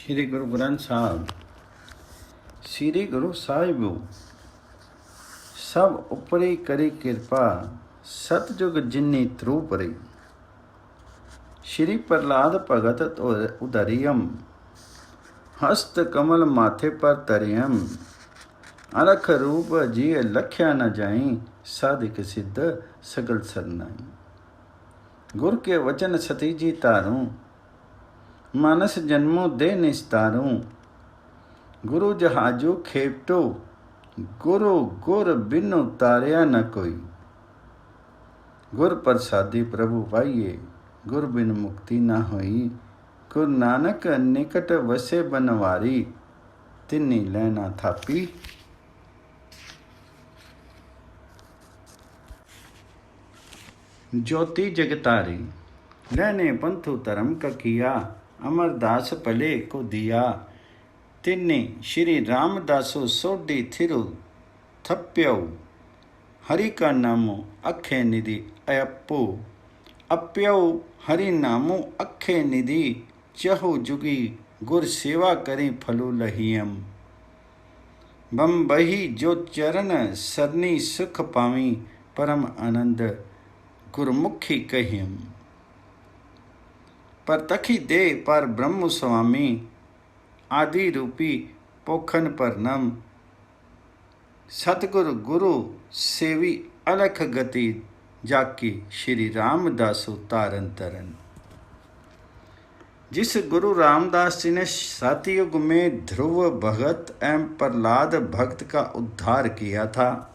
श्री गुरु ग्रंथ साहब। श्री गुरु साहिबो सब उपरी करी कृपा, सतजुग जिन्नी ध्रुव परी। श्री प्रहलाद भगत उदरियम, हस्त कमल माथे पर तरियम। अलख रूप जी लख्या न जाई, साधिक सिद्ध सगल सरनाई। गुर के वचन सतीजी तारूं, मानस जन्मों दे निस्तारूं। गुरु जहाजू खेपटो, गुरु गुर बिन उतारिया न कोई। गुर प्रसादी प्रभु पाइये, गुर बिन मुक्ति न होई। गुरु नानक निकट वसे बनवारी, तिन्नी लैना थापी। ज्योति जगतारी, लैने पंथु धर्म का किया। अमरदास भले को दिया, तिन्ने श्री रामदासो सोडी थिरु थप्यो। हरि का नामो अखे निधि अयप्पो, अप्यो हरि नामो अखे निधि। चहु जुगी गुर सेवा करें फलु लहियम। बम बही जो चरण सरनी सुख पावी, परम आनंद गुरमुखी कहियम। पर तखी दे पर ब्रह्म स्वामी, आदि रूपी पोखन पर नम। सतगुरु गुरु सेवी अलख गति, जाकी श्री रामदासु तारन तरन। जिस गुरु रामदास जी ने सतयुग में ध्रुव भगत एवं प्रहलाद भक्त का उद्धार किया था,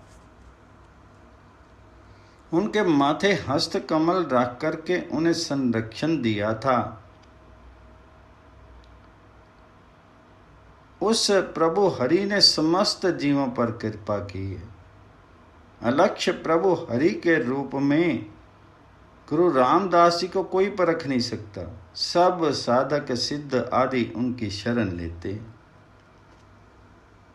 उनके माथे हस्त कमल रख करके उन्हें संरक्षण दिया था, उस प्रभु हरि ने समस्त जीवों पर कृपा की है। अलक्ष्य प्रभु हरि के रूप में गुरु रामदास जी को कोई परख नहीं सकता। सब साधक सिद्ध आदि उनकी शरण लेते।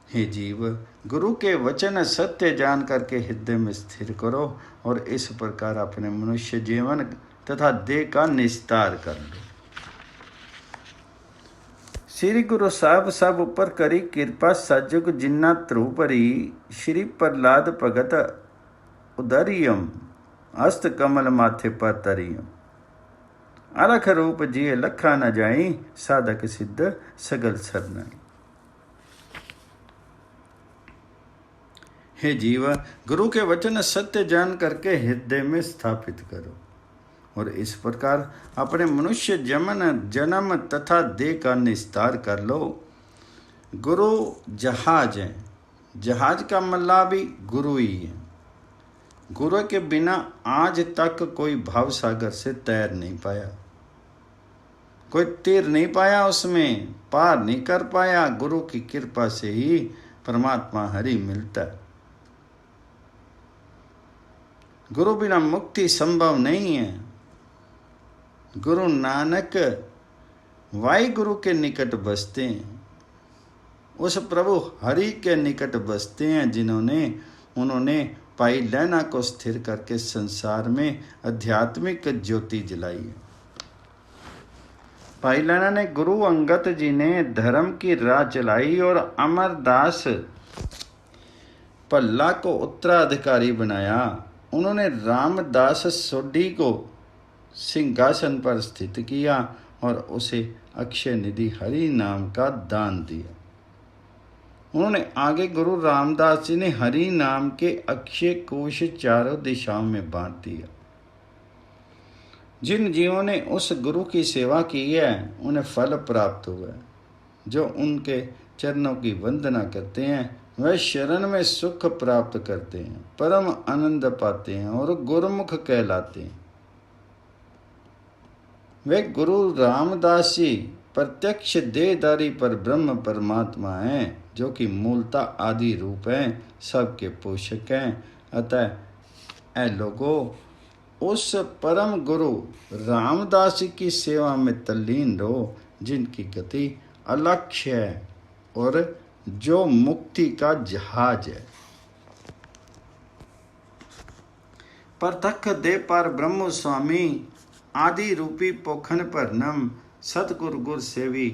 हे जीव, गुरु के वचन सत्य जान करके हृदय में स्थिर करो और इस प्रकार अपने मनुष्य जीवन तथा देह का निस्तार कर लो। श्री गुरु साहब सब ऊपर करी कृपा, सतजुग जिन्ना ध्रुव परी। श्री प्रहलाद भगत उदरियम, हस्त कमल माथे पर तरियम। अलख रूप जिये लखा न जाई, साधक सिद्ध सगल सरनाई। हे जीव, गुरु के वचन सत्य जान करके हृदय में स्थापित करो और इस प्रकार अपने मनुष्य जन्म तथा देह का निस्तार कर लो। गुरु जहाज है, जहाज का मल्लाह भी गुरु ही है। गुरु के बिना आज तक कोई भाव सागर से तैर नहीं पाया, कोई तीर नहीं पाया, उसमें पार नहीं कर पाया। गुरु की कृपा से ही परमात्मा हरि मिलता है। गुरु बिना मुक्ति संभव नहीं है। गुरु नानक वाई गुरु के निकट बसते हैं, उस प्रभु हरि के निकट बसते हैं उन्होंने पाई लैना को स्थिर करके संसार में आध्यात्मिक ज्योति जलाई है। भाई लैना ने गुरु अंगत जी ने धर्म की राह चलाई और अमरदास भल्ला को उत्तराधिकारी बनाया। उन्होंने रामदास सोडी को सिंहासन पर स्थित किया और उसे अक्षय निधि हरि नाम का दान दिया। उन्होंने आगे गुरु रामदास जी ने हरि नाम के अक्षय कोश चारों दिशाओं में बांट दिया। जिन जीवों ने उस गुरु की सेवा की है उन्हें फल प्राप्त हुआ है। जो उनके चरणों की वंदना करते हैं वह शरण में सुख प्राप्त करते हैं, परम आनंद पाते हैं और गुरुमुख कहलाते हैं। वे गुरु रामदास जी प्रत्यक्ष देहधारी पर ब्रह्म परमात्मा हैं, जो कि मूलता आदि रूप हैं, सबके पोषक हैं। अतः ऐ लोगों, उस परम गुरु रामदास जी की सेवा में तल्लीन रहो, जिनकी गति अलक्ष्य है और जो मुक्ति का जहाज है। परतख दे पर ब्रह्म स्वामी, आदि रूपी पोखन पर नम। सतगुरु गुर सेवी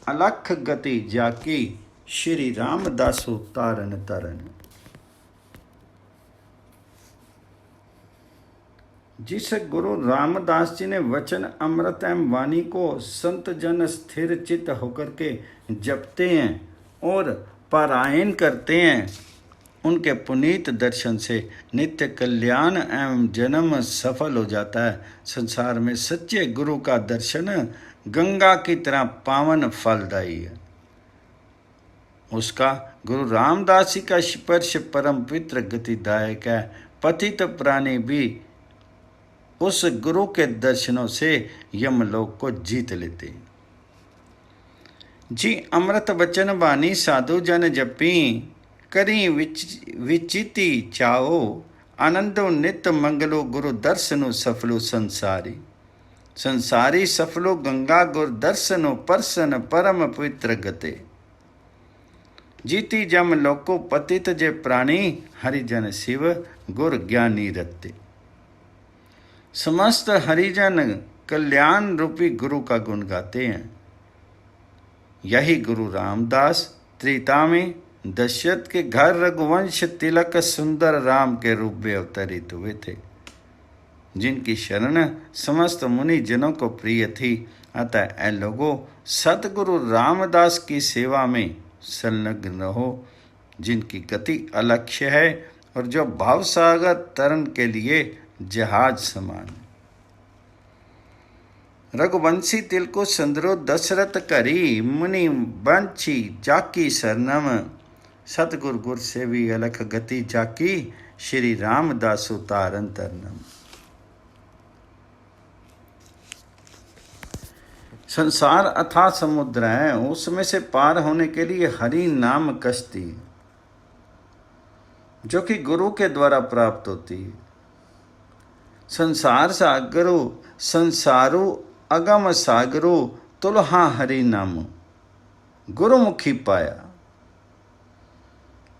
अलख गति जाकी श्री रामदासु तारन तरन। जिस गुरु रामदास जी ने वचन अमृत एवं वाणी को संत जन स्थिर चित्त होकर के जपते हैं और पारायण करते हैं, उनके पुनीत दर्शन से नित्य कल्याण एवं जन्म सफल हो जाता है। संसार में सच्चे गुरु का दर्शन गंगा की तरह पावन फलदायी है। उसका गुरु रामदास जी का स्पर्श परम पवित्र गतिदायक है। पतित प्राणी भी उस गुरु के दर्शनों से यमलोक को जीत लेते। जी अमृत वचन वाणी साधु जन जपी, करी विचिति चाओ, आनंदो नित मंगलो गुरु दर्शनो सफलो संसारी। संसारी सफलो गंगा गुरु दर्शनो परसन परम पवित्र गते। जीति जम लोको पतित जे प्राणी, हरिजन शिव गुर ज्ञानी रते। समस्त हरिजन कल्याण रूपी गुरु का गुण गाते हैं। यही गुरु रामदास त्रेता में दशरथ के घर रघुवंश तिलक सुंदर राम के रूप में अवतरित हुए थे, जिनकी शरण समस्त मुनि जनों को प्रिय थी। अतः ऐ लोगों, सतगुरु रामदास की सेवा में संलग्न रहो, जिनकी गति अलक्ष्य है और जो भावसागर तरण के लिए जहाज समान। रघुवंशी तिल को संदरो दशरथ करी, मुनि बंशी जाकी सरनम। सतगुर गुर सेवी अलख गति जाकी, श्री रामदासु तारन तरनम। संसार अथाह समुद्र है, उसमें से पार होने के लिए हरि नाम कश्ती, जो कि गुरु के द्वारा प्राप्त होती है। संसार सागरो संसारो अगम सागरो, तुलहा हरि नाम गुरुमुखी पाया।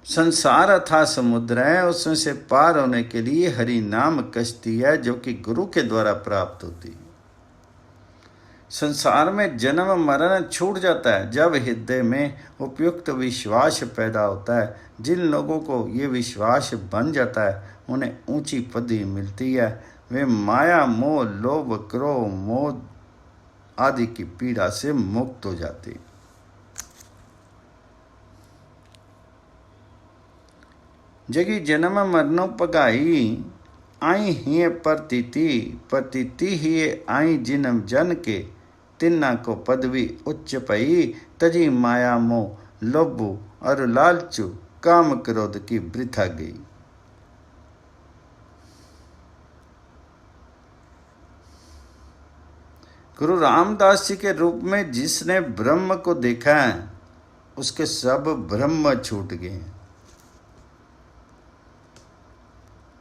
संसार अथाह समुद्र है, उसमें से पार होने के लिए हरि नाम कश्ती है, जो कि गुरु के द्वारा प्राप्त होती है। संसार में जन्म मरण छूट जाता है जब हृदय में उपयुक्त विश्वास पैदा होता है। जिन लोगों को ये विश्वास बन जाता है, उन्हें ऊंची पदवी मिलती है। वे माया मोह लोभ क्रोध मोह आदि की पीड़ा से मुक्त हो जाते। जगी जन्म मरणों पगाई, आई ही प्रतीति प्रतीति ही आई जिनम जन के, तिन्ना को पदवी उच्च पई, तजी माया मोह लोभु और लालचू काम क्रोध की वृथा गई। गुरु रामदास जी के रूप में जिसने ब्रह्म को देखा है, उसके सब ब्रह्म छूट गए।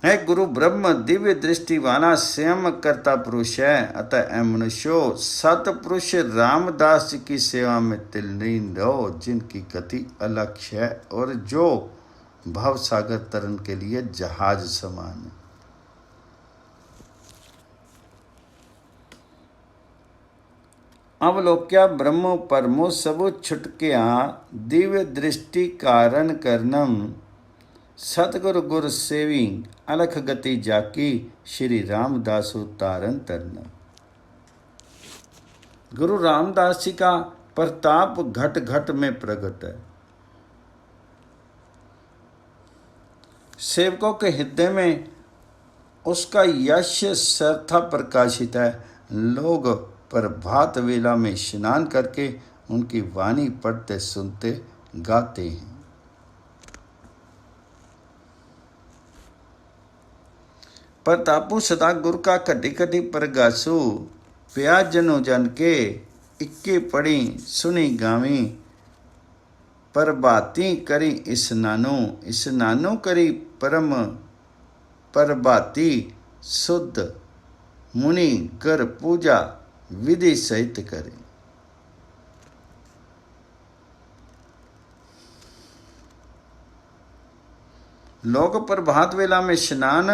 है गुरु ब्रह्म दिव्य दृष्टि वाला स्वयं कर्ता पुरुष है। अतः मनुष्यो सतपुरुष रामदास जी की सेवा में तल्लीन रहो, जिनकी गति अलक्ष्य है और जो भव सागर तरण के लिए जहाज समान है। अवलोक्या ब्रह्मो परमो सबो छुटक्या, दिव्य दृष्टि कारण करनम, सतगुरु गुर सेवी अलख गति जाकी, श्री रामदासु तारन तरनम। गुरु रामदास जी का प्रताप घट घट में प्रकट है। सेवकों के हृदय में उसका यश सर्था प्रकाशित है। लोग प्रभात वेला में स्नान करके उनकी वाणी पढ़ते सुनते गाते हैं। प्रतापु सदा गुरु का कटी कटी प्रगासु, प्याज जनो जन के इक्के पढ़ी सुनी गावी, प्रभाती करी स्नानो करी परम प्रभाती शुद्ध, मुनि कर पूजा विधि सहित करे। लोग प्रभात वेला में स्नान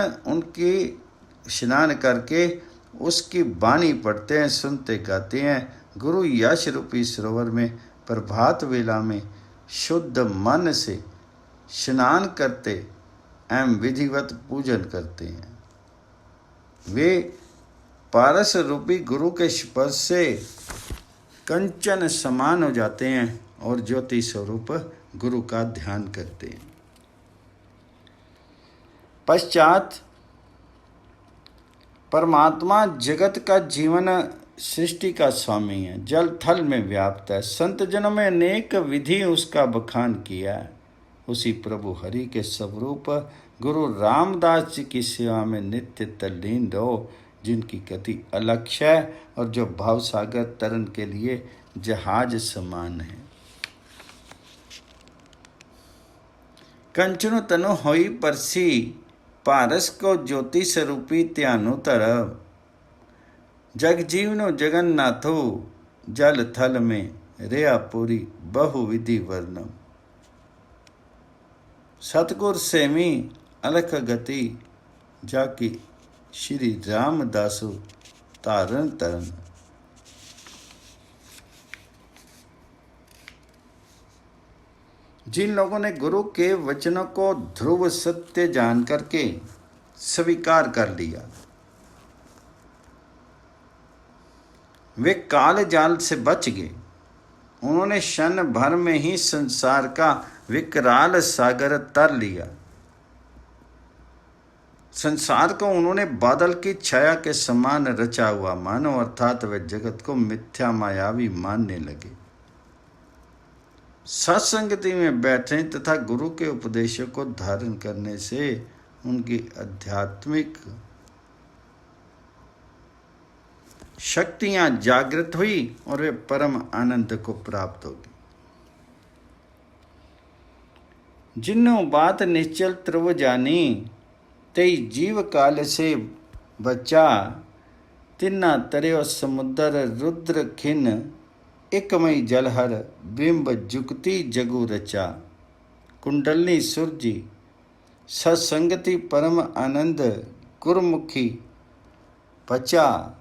करके उसकी बानी पढ़ते हैं, सुनते गाते हैं। गुरु यश रूपी सरोवर में प्रभात वेला में शुद्ध मन से स्नान करते एवं विधिवत पूजन करते हैं। वे पारस रूपी गुरु के स्पर्श से कंचन समान हो जाते हैं और ज्योति स्वरूप गुरु का ध्यान करते हैं। पश्चात परमात्मा जगत का जीवन सृष्टि का स्वामी है, जल थल में व्याप्त है। संत जनों में अनेक विधि उसका बखान किया है। उसी प्रभु हरि के स्वरूप गुरु रामदास जी की सेवा में नित्य तल्लीन रहो, जिनकी गति अलक्ष्य है और जो भाव सागर तरन के लिए जहाज समान है। कंचनु तनु होई परसी, पारस को ज्योति स्वरूपी त्यानु तरब। जग जीवनो जगन्नाथो, जल थल में रेया पूरी बहुविधि वर्णम। सतगुर सेमी अलख गति, जाकी श्री रामदासु तारण तरन। जिन लोगों ने गुरु के वचनों को ध्रुव सत्य जान करके स्वीकार कर लिया, वे काल जाल से बच गए। उन्होंने क्षण भर में ही संसार का विकराल सागर तर लिया। संसार को उन्होंने बादल की छाया के समान रचा हुआ मानो, अर्थात वे जगत को मिथ्या मायावी मानने लगे। सत्संगति में बैठने तथा गुरु के उपदेशों को धारण करने से उनकी आध्यात्मिक शक्तियां जागृत हुई और वे परम आनंद को प्राप्त हो गई। जिन्हों बात निश्चल त्रव जानी, तेई जीव काल से बचा। तिन्ना तरयो समुद्र रुद्र खिन, एकमई जलहर बिंब जुगति जगु रचा। कुंडलनी सुरजी सत्संगति परम आनंद, गुरुमुखी पचा।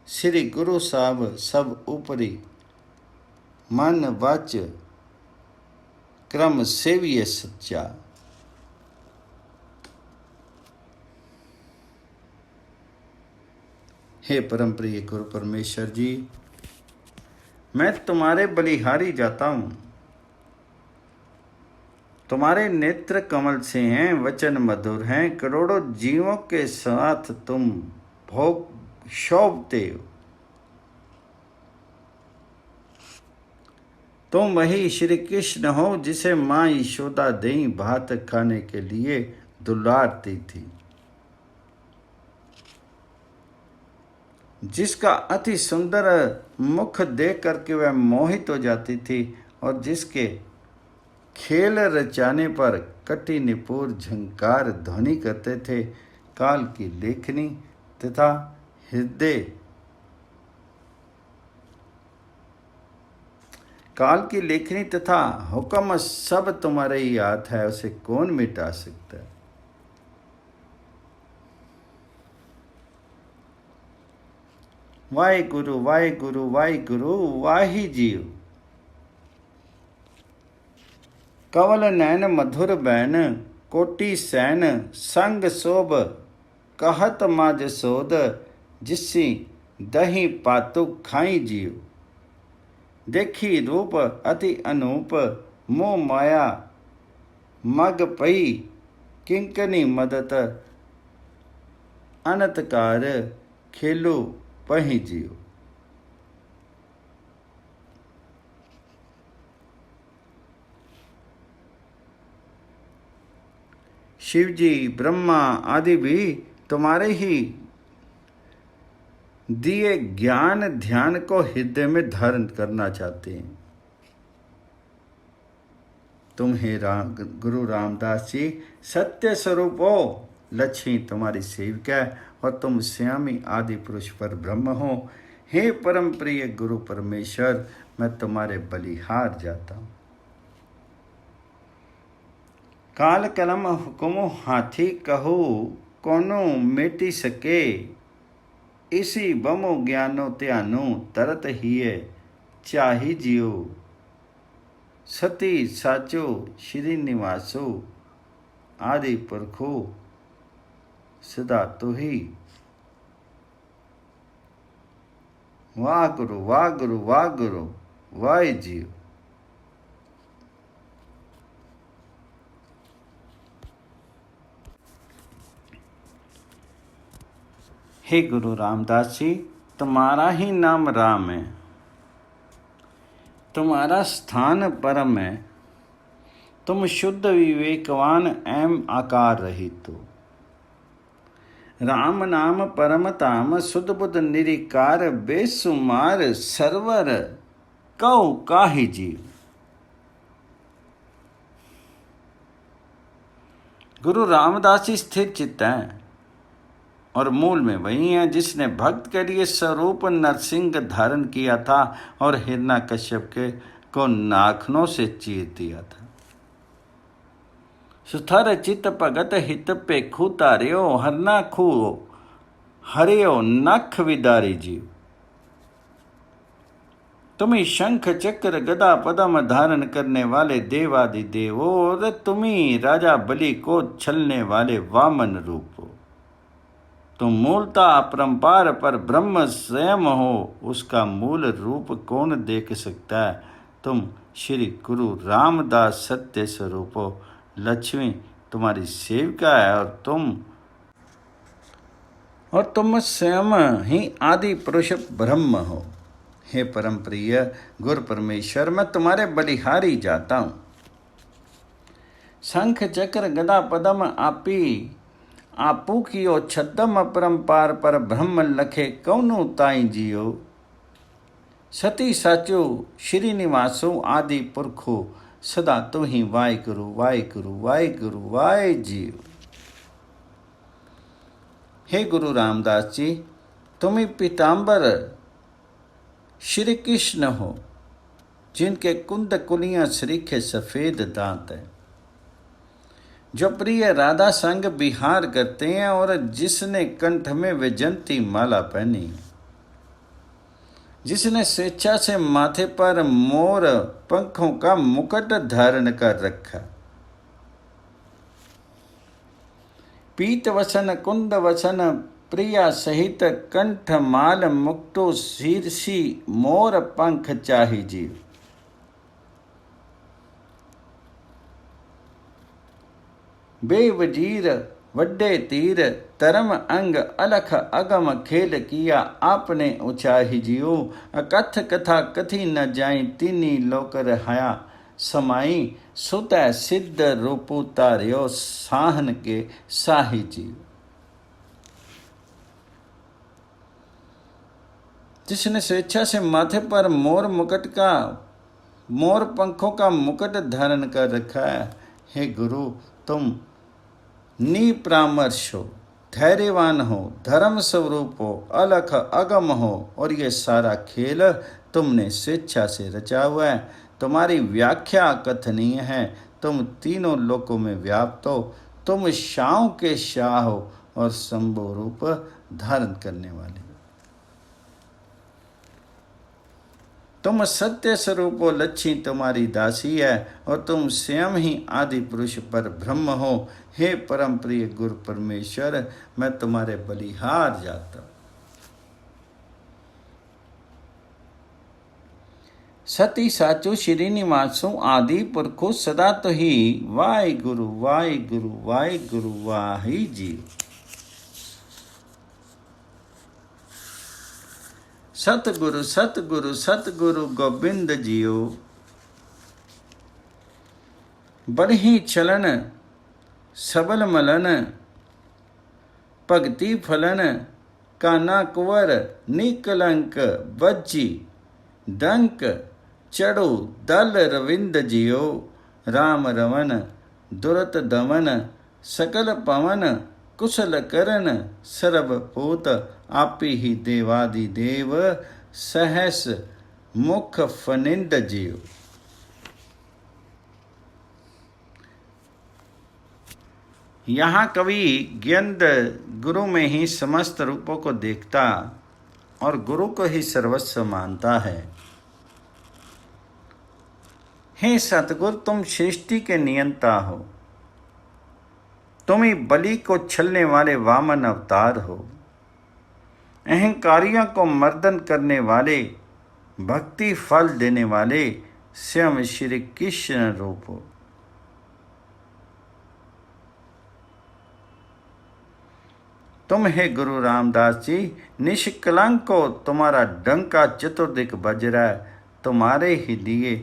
श्री गुरु साहब सब ऊपरी, मन वाच क्रम सेविय सच्चा। हे परम प्रिय गुरु परमेश्वर जी, मैं तुम्हारे बलिहारी जाता हूँ। तुम्हारे नेत्र कमल से हैं, वचन मधुर हैं। करोड़ों जीवों के साथ तुम भोग शोभते हो। तुम वही श्री कृष्ण हो जिसे माँ यशोदा दही भात खाने के लिए दुलारती थी, जिसका अति सुंदर मुख देख करके वह मोहित हो जाती थी और जिसके खेल रचाने पर कटी निपुर झंकार ध्वनि करते थे। काल की लेखनी तथा हृदय, काल की लेखनी तथा हुक्म सब तुम्हारे ही हाथ है, उसे कौन मिटा सकता है। वाहे गुरु वाहे गुरु वाहे गुरु वाही जीव। कवल नैन मधुर बैन, कोटि सैन संग शोभ। कहत माज सोद, जिससी दही पातु खाई जीव। देखी रूप अति अनूप, मोह माया मग पई। किंकनी मदत अनतकार, खेलो पही जीव। शिव जी ब्रह्मा आदि भी तुम्हारे ही दिए ज्ञान ध्यान को हृदय में धारण करना चाहते हैं। तुम हे गुरु रामदास जी सत्य स्वरूप हो। लक्ष्मी तुम्हारी सेविका है और तुम श्यामी आदि पुरुष पर ब्रह्म हो। हे परम प्रिय गुरु परमेश्वर, मैं तुम्हारे बलिहार जाता हूँ। काल कलम हुकुम हाथी कहो, कोनो मेटी सके। इसी बमो ज्ञानो त्यानो, तरत ही चाही जियो। सती साचो श्री निवासो आदि पुरखो सदा तो ही। वाह गुरु वाह गुरु वाह गुरु वाह जीव। हे गुरु रामदास जी, तुम्हारा ही नाम राम है, तुम्हारा स्थान परम है, तुम शुद्ध विवेकवान एवं आकार रहित हो। राम नाम परम ताम सुध बुध निरिकार बेसुमार सरवर कौ काहि जीव। गुरु रामदास जी स्थिर चित्त हैं और मूल में वही है जिसने भक्त के लिए स्वरूप नरसिंह धारण किया था और हिरण्यकश्यप को नाखनों से चीर दिया था। सुथर चित भगत हित पे खू तार्यो हरना खू हरियो नख विदारी जीव। तुम्ही शंख चक्र गदा पदम धारण करने वाले देवादिदेव हो और तुम्ही राजा बलि को छलने वाले वामन रूप हो। तुम मूलता अपरंपार पर ब्रह्म स्वयं हो, उसका मूल रूप कौन देख सकता है। तुम श्री गुरु रामदास सत्य स्वरूप हो। लक्ष्मी तुम्हारी सेविका है और तुम स्वयं ही आदि पुरुष ब्रह्म हो। हे परम प्रिय गुरु परमेश्वर, मैं तुम्हारे बलिहारी जाता हूँ। शंख चक्र गदा पदम आपू कियो छद्दम अपरंपार पर ब्रह्म लखे कौनु ताई जियो। सती साचो श्री निवासो आदि पुरखो सदा तो ही वाय गुरु वाय गुरु वाय गुरु वाय जीव। हे गुरु रामदास जी, तुम ही पीताम्बर श्री कृष्ण हो, जिनके कुंद कुलियां श्रीखे सफेद दांत है, जो प्रिय राधा संग विहार करते हैं और जिसने कंठ में वैजंती माला पहनी, जिसने स्वेच्छा से माथे पर मोर पंखों का मुकुट धारण कर रखा। पीत वसन कुंद वसन प्रिया सहित कंठ माल मुक्तो शीर्षी मोर पंख चाही जीव। बेवजीर वड्डे तीर तरम अंग अलख अगम खेल किया आपने ऊंचाही जियो। अकथ कथा कथी न जाई तीनी लोकर हया समाई सुत सिद्ध रूपु तार्यो साहन के साही जीव। जिसने स्वेच्छा से माथे पर मोर पंखों का मुकुट धारण कर रखा है। हे गुरु, तुम निपरामर्श हो, धैर्यवान हो, धर्म स्वरूप हो, अलख अगम हो और ये सारा खेल तुमने स्वेच्छा से रचा हुआ है। तुम्हारी व्याख्या कथनीय है। तुम तीनों लोकों में व्याप्त हो। तुम शाहों के शाह हो और शंभु रूप धारण करने वाले। तुम सत्य स्वरूप हो, लक्ष्मी तुम्हारी दासी है और तुम स्वयं ही आदि पुरुष पर ब्रह्म हो। हे परम प्रिय गुरु परमेश्वर, मैं तुम्हारे बलिहार जाता हूँ। सती साचो श्री निवासो आदि पुरखो सदा तो ही वाय गुरु वाय गुरु वाय गुरु वाहि जीव। सतगुरु सतगुरु सतगुरु गोविंद जियो। बड़ही चलन सबल मलन भगति फलन काना कुंवर निकलंक बज्जी डंक चढ़ो दल रविंद जियो। राम रवन दुरत दमन सकल पवन कुशल करन सर्वपूत आपी ही देवादिदेव सहस मुख फनिंद जीव। यहाँ कवि ज्ञान गुरु में ही समस्त रूपों को देखता और गुरु को ही सर्वस्व मानता है। हे सतगुरु, तुम सृष्टि के नियंता हो, तुम ही बलि को छलने वाले वामन अवतार हो, अहंकारियों को मर्दन करने वाले, भक्ति फल देने वाले स्वयं श्री कृष्ण रूप हो। तुम हे गुरु रामदास जी निष्कलंक हो, तुम्हारा डंका चतुर्दिक बज रहा है, तुम्हारे ही लिए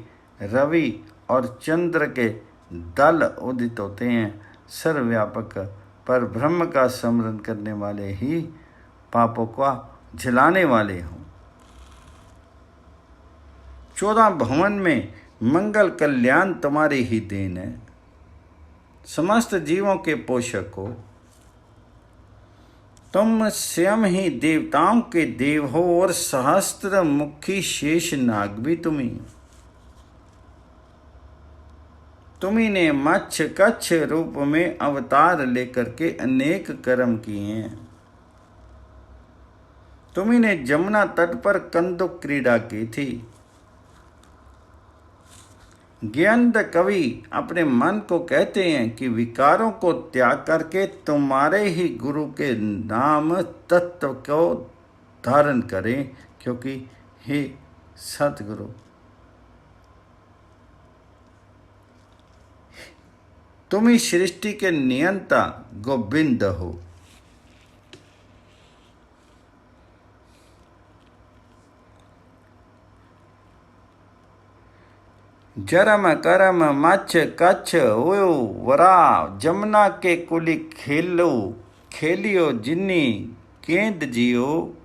रवि और चंद्र के दल उदित होते हैं। सर्वव्यापक पर ब्रह्म का स्मरण करने वाले ही पापों का झिलाने वाले हों। 14 भवन में मंगल कल्याण तुम्हारी ही देन है। समस्त जीवों के पोषक हो, तुम स्वयं ही देवताओं के देव हो और सहस्त्र मुखी शेष नाग भी तुम्ही ने मत्स्य कच्छ रूप में अवतार लेकर के अनेक कर्म किए हैं। तुम्ही ने जमुना तट पर कंदुक क्रीड़ा की थी। ज्ञानद कवि अपने मन को कहते हैं कि विकारों को त्याग करके तुम्हारे ही गुरु के नाम तत्व को धारण करें, क्योंकि हे सतगुरु, तुम ही सृष्टि के नियंता गोविंद हो। जरम करम मच्छ कच्छ होयो वरा, जमुना के कुली खेलो खेलियो जिन्नी केंद जियो,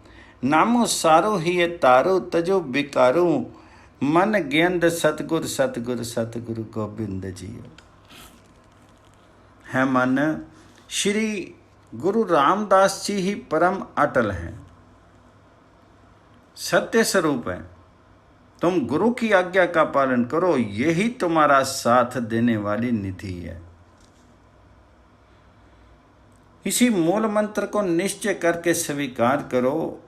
नामो सारो ही तारो तजो बिकारो, मन गेंद सतगुर सतगुर सतगुरु गोविंद जियो। है मन, श्री गुरु रामदास जी ही परम अटल हैं, सत्य स्वरूप है। तुम गुरु की आज्ञा का पालन करो, यही तुम्हारा साथ देने वाली निधि है। इसी मूल मंत्र को निश्चय करके स्वीकार करो।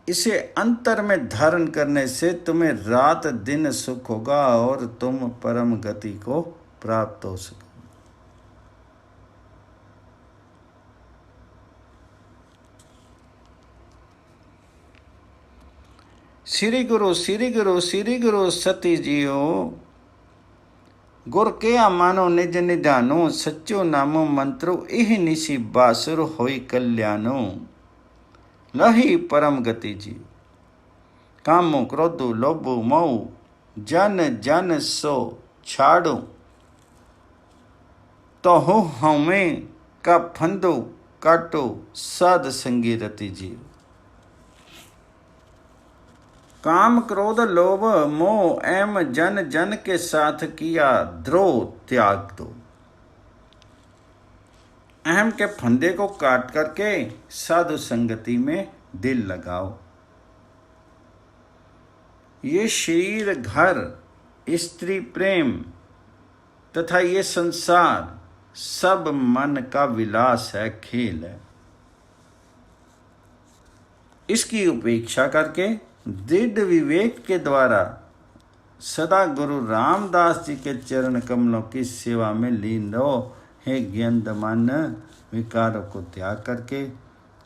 इसे अंतर में धारण करने से तुम्हें रात दिन सुख होगा और तुम परम गति को प्राप्त हो सको। श्री गुरु श्री गुरु श्री गुरु सती जियो, गुर के मानो निज निधानो, सच्चो नामो मंत्रो इह निसी बासुर होई कल्याणो, लही परम गति जी। कामो क्रोधो लोभो मोह, जन जन सो छाड़ो, तो हो हमें का फंदो काटो, साध संगी रति जीव। काम क्रोध लोभ मोह एम जन जन के साथ किया द्रोह, त्याग दो। अहम के फंदे को काट करके साधु संगति में दिल लगाओ। ये शरीर, घर, स्त्री प्रेम तथा ये संसार सब मन का विलास है, खेल है। इसकी उपेक्षा करके दृढ़ विवेक के द्वारा सदा गुरु रामदास जी के चरण कमलों की सेवा में लीन रहो। हे ज्ञानदमान, विकारों को त्याग करके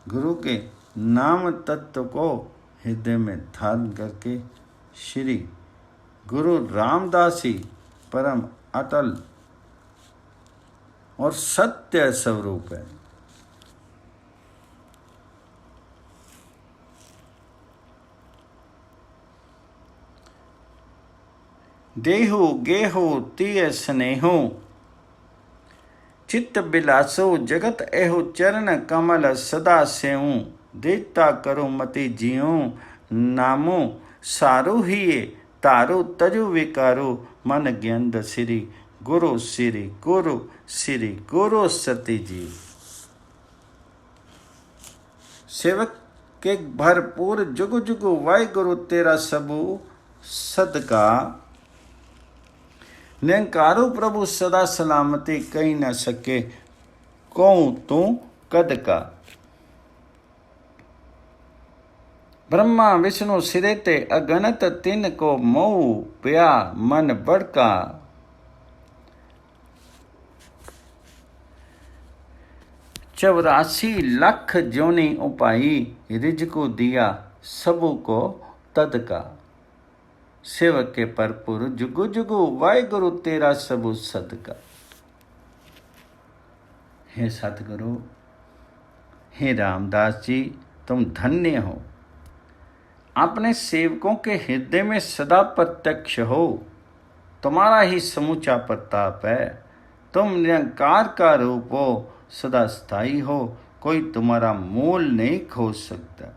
गुरु के नाम तत्व को हृदय में धारण करके श्री गुरु रामदास ही परम अटल और सत्य स्वरूप है। देहु गेहु तिय स्नेहो, चित्त बिलासो जगत एहु चरण कमल सदा सेऊ, देता करो मति जियो, नामो सारो ही तारो तजु विकारो, मन ज्ञान श्री गुरु श्री गुरु श्री गुरु सती जी। सेवक के भरपूर जुग जुग वाहे गुरु तेरा सबू सदका, निरंकारो प्रभु सदा सलामती, कहीं न सके कहूँ तू कद का। ब्रह्मा विष्णु सिरे ते अगणत तिन को मोह पिया मन बड़का। 84 लाख जोनी उपाई रिजको दिया सबू को तदका। सेवक के परपुर जुगु जुगु वाहिगुरु तेरा सबू सदका। हे सतगुरु, हे रामदास जी, तुम धन्य हो, अपने सेवकों के हृदय में सदा प्रत्यक्ष हो। तुम्हारा ही समूचा प्रताप है। तुम निरंकार का रूप हो, सदा स्थायी हो, कोई तुम्हारा मोल नहीं खोज सकता।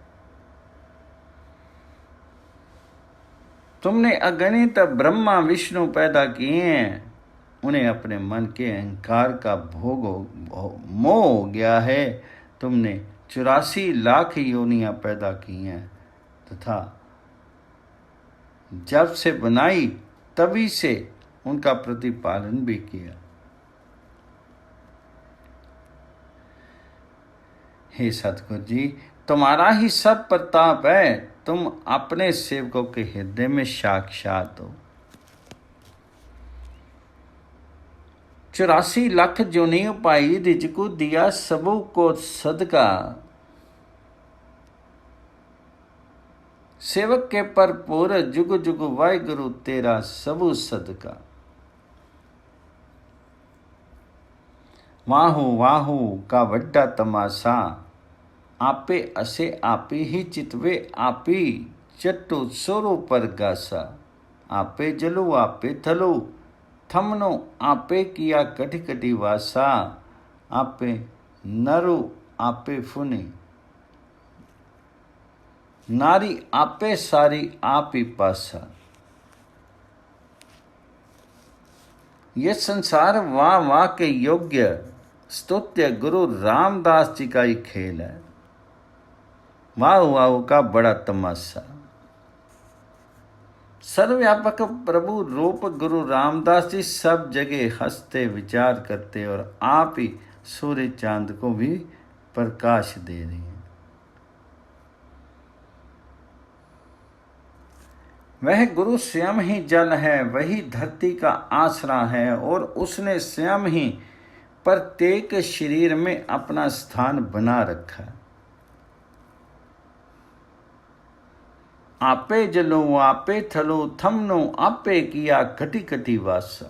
तुमने अगणित ब्रह्मा विष्णु पैदा किए हैं, उन्हें अपने मन के अहंकार का मोह हो गया है। तुमने 84 लाख योनियां पैदा की हैं तथा जब से बनाई तभी से उनका प्रतिपालन भी किया। हे सतगुरु जी, तुम्हारा ही सब प्रताप है। तुम अपने सेवकों के हृदय में साक्षात हो। 84 लाख जोनी पाई रिजको दिया सबू को सदका। सेवक के परपुर जुग जुग वाहिगुरु तेरा सबू सदका। वाहू वाहू का वड्डा तमाशा, आपे असे आपे ही चितवे आपी चट्टू सोरो पर गासा। आपे जलू आपे थलू थमनो आपे किया कटी कटी वासा। आपे नरु आपे फुनी नारी आपे सारी आप ही पासा। यह संसार वाह वाह के योग्य स्तुत्य गुरु रामदास जी का ही खेल है। वाह वाह का बड़ा तमाशा। सर्वव्यापक प्रभु रूप गुरु रामदास जी सब जगह हंसते विचार करते और आप ही सूर्य चांद को भी प्रकाश दे रही हैं। वह गुरु स्वयं ही जल है, वही धरती का आसरा है और उसने स्वयं ही प्रत्येक शरीर में अपना स्थान बना रखा है। आपे जलो आपे थलो थमनो आपे किया कटी कटी वासा।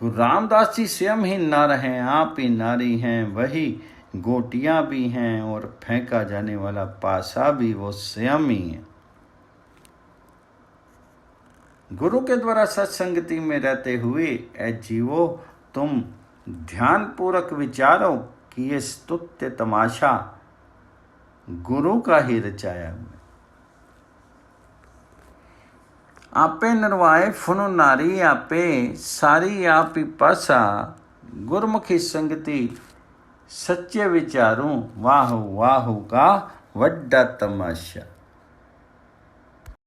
गुरु रामदास जी स्वयं ही नर हैं, आप ही नारी हैं, वही गोटियां भी हैं और फेंका जाने वाला पासा भी वो स्वयं ही है। गुरु के द्वारा सत्संगति में रहते हुए ऐ जीवो, तुम ध्यान पूर्वक विचारो कि ये स्तुत्य तमाशा गुरु का ही रचाया हुआ। आपे नरवाए फुनु नारी आपे सारी आप ही पासा। गुरमुखी संगति सच्चे विचारों वाह वाह का वड्डा तमाशा।